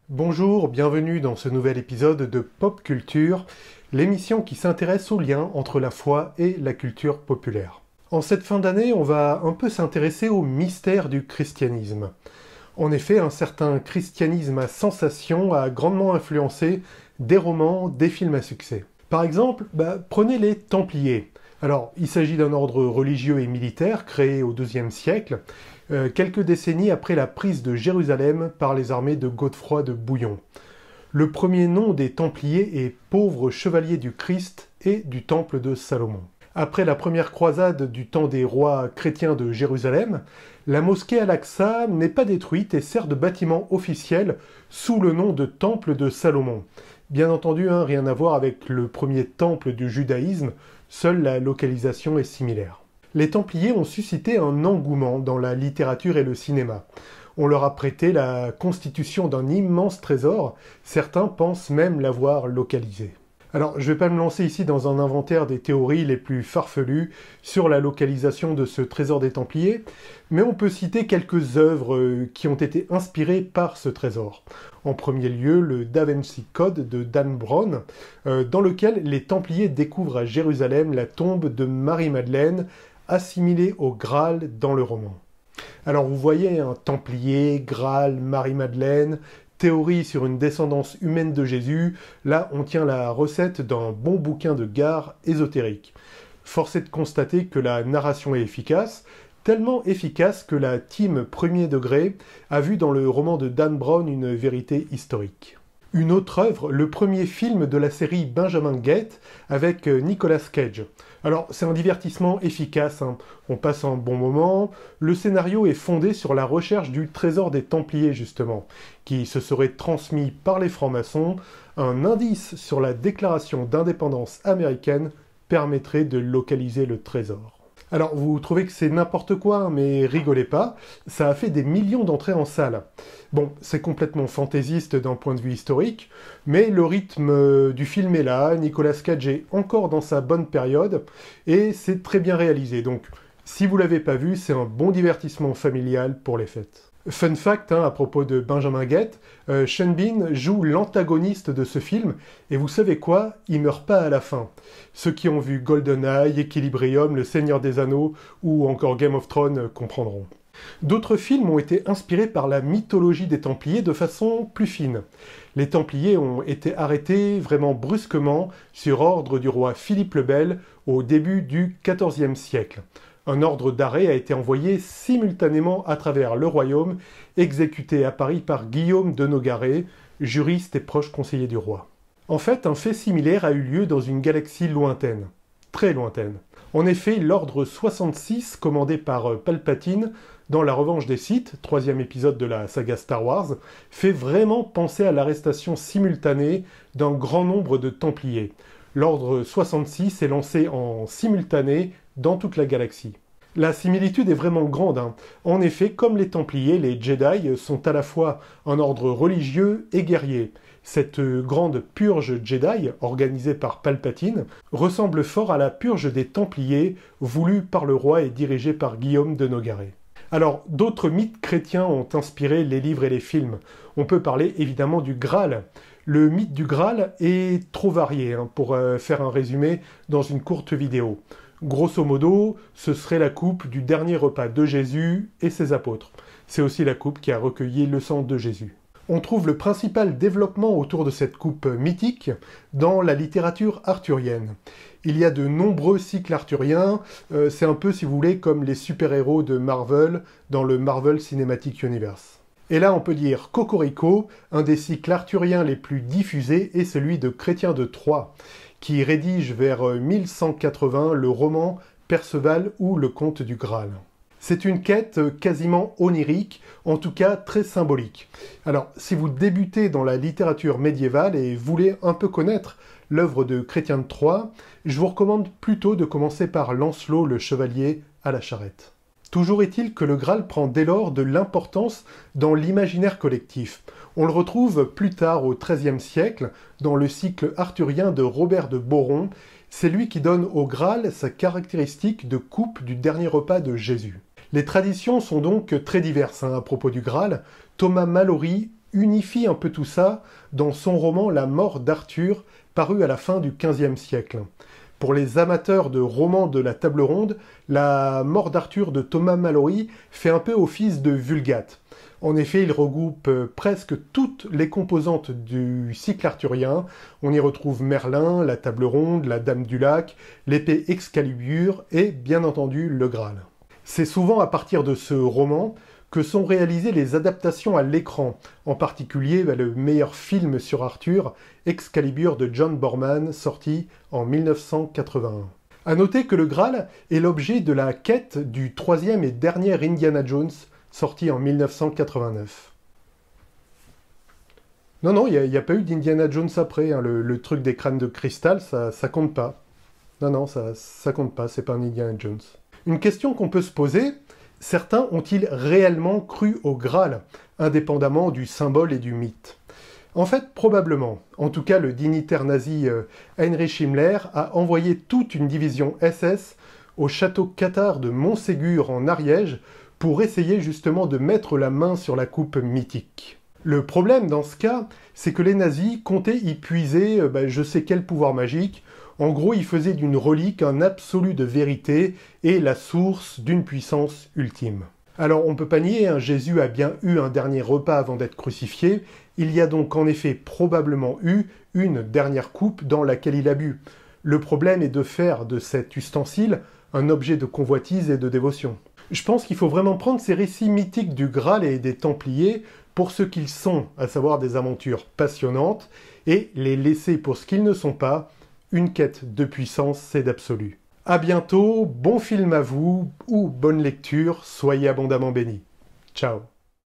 Bonjour, bienvenue dans ce nouvel épisode de Pop Culture, l'émission qui s'intéresse aux liens entre la foi et la culture populaire. En cette fin d'année, on va un peu s'intéresser au mystère du christianisme. En effet, un certain christianisme à sensation a grandement influencé des romans, des films à succès. Par exemple, prenez les Templiers. Alors, il s'agit d'un ordre religieux et militaire créé au IIe siècle, quelques décennies après la prise de Jérusalem par les armées de Godefroy de Bouillon. Le premier nom des Templiers est Pauvres chevaliers du Christ et du Temple de Salomon. Après la première croisade du temps des rois chrétiens de Jérusalem, la mosquée Al-Aqsa n'est pas détruite et sert de bâtiment officiel sous le nom de Temple de Salomon. Bien entendu, rien à voir avec le premier temple du judaïsme, seule la localisation est similaire. Les Templiers ont suscité un engouement dans la littérature et le cinéma. On leur a prêté la constitution d'un immense trésor, certains pensent même l'avoir localisé. Alors, je ne vais pas me lancer ici dans un inventaire des théories les plus farfelues sur la localisation de ce trésor des Templiers, mais on peut citer quelques œuvres qui ont été inspirées par ce trésor. En premier lieu, le Da Vinci Code de Dan Brown, dans lequel les Templiers découvrent à Jérusalem la tombe de Marie-Madeleine, assimilée au Graal dans le roman. Alors vous voyez, un Templier, Graal, Marie-Madeleine, théorie sur une descendance humaine de Jésus, là on tient la recette d'un bon bouquin de gare ésotérique. Force est de constater que la narration est efficace, tellement efficace que la team premier degré a vu dans le roman de Dan Brown une vérité historique. Une autre œuvre, le premier film de la série Benjamin Gate avec Nicolas Cage. Alors c'est un divertissement efficace, on passe un bon moment, le scénario est fondé sur la recherche du trésor des Templiers justement, qui se serait transmis par les francs-maçons, un indice sur la déclaration d'indépendance américaine permettrait de localiser le trésor. Alors vous trouvez que c'est n'importe quoi, mais rigolez pas, ça a fait des millions d'entrées en salle. Bon, c'est complètement fantaisiste d'un point de vue historique, mais le rythme du film est là, Nicolas Cage est encore dans sa bonne période, et c'est très bien réalisé, donc si vous l'avez pas vu, c'est un bon divertissement familial pour les fêtes. Fun fact à propos de Benjamin Gate, Sean Bean joue l'antagoniste de ce film, et vous savez quoi? Il meurt pas à la fin. Ceux qui ont vu GoldenEye, Equilibrium, Le Seigneur des Anneaux ou encore Game of Thrones comprendront. D'autres films ont été inspirés par la mythologie des Templiers de façon plus fine. Les Templiers ont été arrêtés vraiment brusquement sur ordre du roi Philippe le Bel au début du XIVe siècle. Un ordre d'arrêt a été envoyé simultanément à travers le royaume, exécuté à Paris par Guillaume de Nogaret, juriste et proche conseiller du roi. En fait, un fait similaire a eu lieu dans une galaxie lointaine, très lointaine. En effet, l'ordre 66, commandé par Palpatine, dans La Revanche des Sith, 3e épisode de la saga Star Wars, fait vraiment penser à l'arrestation simultanée d'un grand nombre de Templiers. L'ordre 66 est lancé en simultané dans toute la galaxie. La similitude est vraiment grande. En effet, comme les Templiers, les Jedi sont à la fois un ordre religieux et guerrier. Cette grande purge Jedi, organisée par Palpatine, ressemble fort à la purge des Templiers, voulue par le roi et dirigée par Guillaume de Nogaret. Alors, d'autres mythes chrétiens ont inspiré les livres et les films. On peut parler évidemment du Graal. Le mythe du Graal est trop varié pour faire un résumé dans une courte vidéo. Grosso modo, ce serait la coupe du dernier repas de Jésus et ses apôtres. C'est aussi la coupe qui a recueilli le sang de Jésus. On trouve le principal développement autour de cette coupe mythique dans la littérature arthurienne. Il y a de nombreux cycles arthuriens, c'est un peu, si vous voulez, comme les super-héros de Marvel dans le Marvel Cinematic Universe. Et là, on peut dire Cocorico, un des cycles arthuriens les plus diffusés est celui de Chrétien de Troyes, qui rédige vers 1180 le roman Perceval ou le Conte du Graal. C'est une quête quasiment onirique, en tout cas très symbolique. Alors, si vous débutez dans la littérature médiévale et voulez un peu connaître l'œuvre de Chrétien de Troyes, je vous recommande plutôt de commencer par Lancelot le Chevalier à la charrette. Toujours est-il que le Graal prend dès lors de l'importance dans l'imaginaire collectif. On le retrouve plus tard au XIIIe siècle dans le cycle arthurien de Robert de Boron. C'est lui qui donne au Graal sa caractéristique de coupe du dernier repas de Jésus. Les traditions sont donc très diverses à propos du Graal. Thomas Malory unifie un peu tout ça dans son roman La mort d'Arthur, paru à la fin du XVe siècle. Pour les amateurs de romans de la table ronde, La mort d'Arthur de Thomas Malory fait un peu office de vulgate. En effet, il regroupe presque toutes les composantes du cycle arthurien. On y retrouve Merlin, la table ronde, la Dame du Lac, l'épée Excalibur et bien entendu le Graal. C'est souvent à partir de ce roman que sont réalisées les adaptations à l'écran, en particulier le meilleur film sur Arthur, Excalibur de John Boorman, sorti en 1981. A noter que le Graal est l'objet de la quête du troisième et dernier Indiana Jones, sorti en 1989. Non, il n'y a pas eu d'Indiana Jones après, hein. Le truc des crânes de cristal, ça compte pas. Non, ça compte pas, c'est pas un Indiana Jones. Une question qu'on peut se poser, certains ont-ils réellement cru au Graal, indépendamment du symbole et du mythe? En fait, probablement. En tout cas, le dignitaire nazi Heinrich Himmler a envoyé toute une division SS au château cathare de Montségur en Ariège pour essayer justement de mettre la main sur la coupe mythique. Le problème dans ce cas, c'est que les nazis comptaient y puiser je sais quel pouvoir magique. En gros, ils faisaient d'une relique un absolu de vérité et la source d'une puissance ultime. Alors, on ne peut pas nier, hein, Jésus a bien eu un dernier repas avant d'être crucifié. Il y a donc en effet probablement eu une dernière coupe dans laquelle il a bu. Le problème est de faire de cet ustensile un objet de convoitise et de dévotion. Je pense qu'il faut vraiment prendre ces récits mythiques du Graal et des Templiers pour ce qu'ils sont, à savoir des aventures passionnantes, et les laisser pour ce qu'ils ne sont pas, une quête de puissance et d'absolu. À bientôt, bon film à vous, ou bonne lecture, soyez abondamment bénis. Ciao.